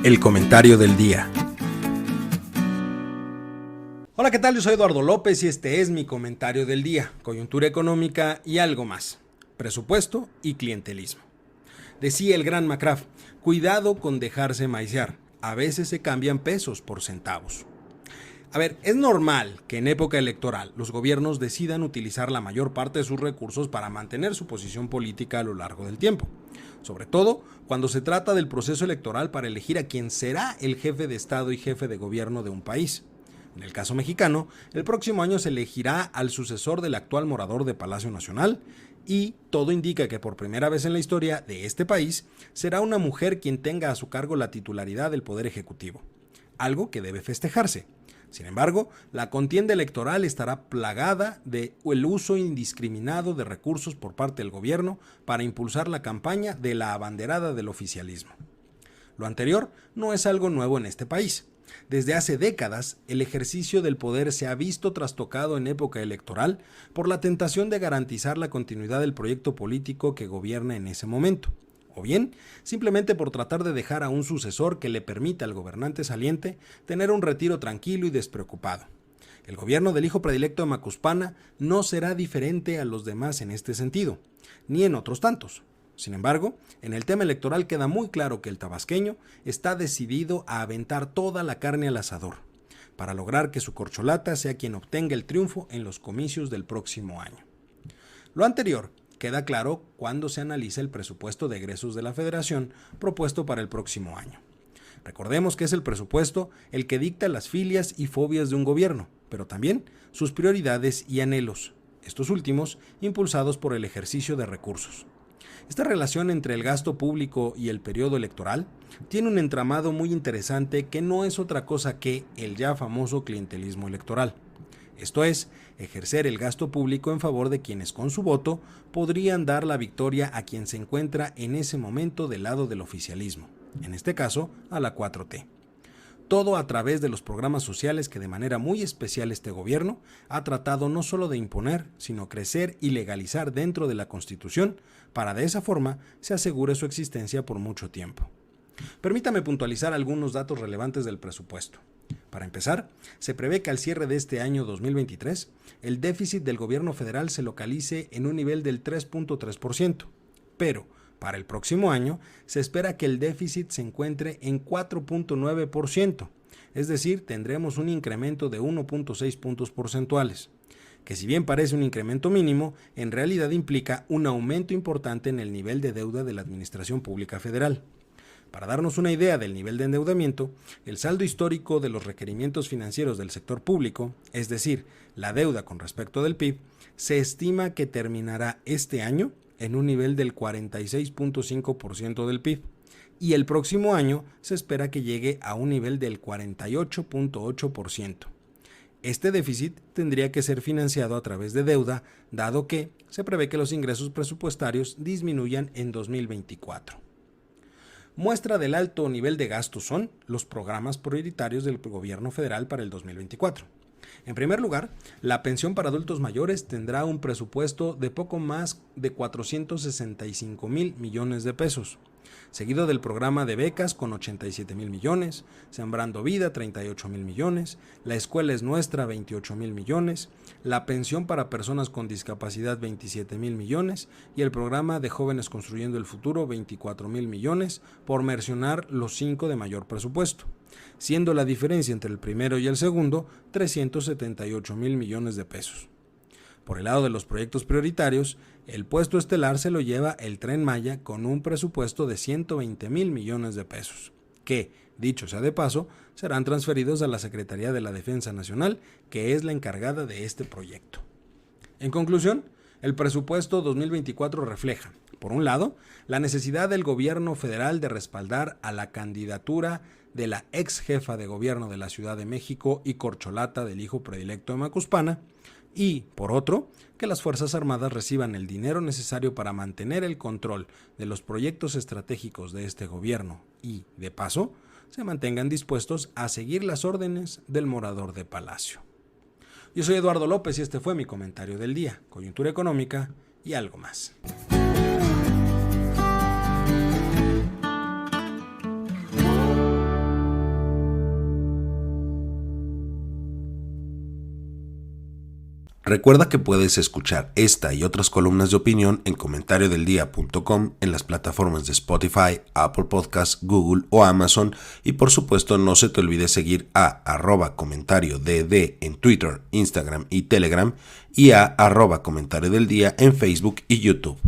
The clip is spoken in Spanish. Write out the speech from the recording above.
El comentario del día. Hola, ¿qué tal? Yo soy Eduardo López y este es mi comentario del día. Coyuntura económica y algo más. Presupuesto y clientelismo. Decía el gran McCraft, cuidado con dejarse maicear. A veces se cambian pesos por centavos. A ver, es normal que en época electoral los gobiernos decidan utilizar la mayor parte de sus recursos para mantener su posición política a lo largo del tiempo. Sobre todo cuando se trata del proceso electoral para elegir a quien será el jefe de Estado y jefe de gobierno de un país. En el caso mexicano, el próximo año se elegirá al sucesor del actual morador de Palacio Nacional y todo indica que por primera vez en la historia de este país será una mujer quien tenga a su cargo la titularidad del Poder Ejecutivo, algo que debe festejarse. Sin embargo, la contienda electoral estará plagada del uso indiscriminado de recursos por parte del gobierno para impulsar la campaña de la abanderada del oficialismo. Lo anterior no es algo nuevo en este país. Desde hace décadas, el ejercicio del poder se ha visto trastocado en época electoral por la tentación de garantizar la continuidad del proyecto político que gobierna en ese momento, o bien simplemente por tratar de dejar a un sucesor que le permita al gobernante saliente tener un retiro tranquilo y despreocupado. El gobierno del hijo predilecto de Macuspana no será diferente a los demás en este sentido, ni en otros tantos. Sin embargo, en el tema electoral queda muy claro que el tabasqueño está decidido a aventar toda la carne al asador, para lograr que su corcholata sea quien obtenga el triunfo en los comicios del próximo año. Lo anterior queda claro cuando se analiza el presupuesto de egresos de la Federación propuesto para el próximo año. Recordemos que es el presupuesto el que dicta las filias y fobias de un gobierno, pero también sus prioridades y anhelos, estos últimos impulsados por el ejercicio de recursos. Esta relación entre el gasto público y el periodo electoral tiene un entramado muy interesante que no es otra cosa que el ya famoso clientelismo electoral. Esto es, ejercer el gasto público en favor de quienes con su voto podrían dar la victoria a quien se encuentra en ese momento del lado del oficialismo, en este caso a la 4T. Todo a través de los programas sociales que de manera muy especial este gobierno ha tratado no solo de imponer, sino crecer y legalizar dentro de la Constitución para de esa forma se asegure su existencia por mucho tiempo. Permítame puntualizar algunos datos relevantes del presupuesto. Para empezar, se prevé que al cierre de este año 2023, el déficit del gobierno federal se localice en un nivel del 3.3%, pero para el próximo año se espera que el déficit se encuentre en 4.9%, es decir, tendremos un incremento de 1.6 puntos porcentuales, que si bien parece un incremento mínimo, en realidad implica un aumento importante en el nivel de deuda de la Administración Pública Federal. Para darnos una idea del nivel de endeudamiento, el saldo histórico de los requerimientos financieros del sector público, es decir, la deuda con respecto del PIB, se estima que terminará este año en un nivel del 46.5% del PIB y el próximo año se espera que llegue a un nivel del 48.8%. Este déficit tendría que ser financiado a través de deuda, dado que se prevé que los ingresos presupuestarios disminuyan en 2024. Muestra del alto nivel de gasto son los programas prioritarios del gobierno federal para el 2024. En primer lugar, la pensión para adultos mayores tendrá un presupuesto de poco más de 465,000 millones de pesos, seguido del programa de becas con 87,000 millones, Sembrando Vida 38,000 millones, La Escuela es Nuestra 28,000 millones, la pensión para personas con discapacidad 27,000 millones y el programa de Jóvenes Construyendo el Futuro 24,000 millones, por mencionar los 5 de mayor presupuesto, siendo la diferencia entre el primero y el segundo 378,000 millones de pesos. Por el lado de los proyectos prioritarios, el puesto estelar se lo lleva el Tren Maya con un presupuesto de 120,000 millones de pesos, que, dicho sea de paso, serán transferidos a la Secretaría de la Defensa Nacional, que es la encargada de este proyecto. En conclusión, el presupuesto 2024 refleja, por un lado, la necesidad del gobierno federal de respaldar a la candidatura de la ex jefa de gobierno de la Ciudad de México y corcholata del hijo predilecto de Macuspana, y, por otro, que las Fuerzas Armadas reciban el dinero necesario para mantener el control de los proyectos estratégicos de este gobierno y, de paso, se mantengan dispuestos a seguir las órdenes del morador de Palacio. Yo soy Eduardo López y este fue mi comentario del día, coyuntura económica y algo más. Recuerda que puedes escuchar esta y otras columnas de opinión en comentariodeldia.com, en las plataformas de Spotify, Apple Podcasts, Google o Amazon, y por supuesto no se te olvide seguir a @comentariodd en Twitter, Instagram y Telegram, y a @comentariodeldia en Facebook y YouTube.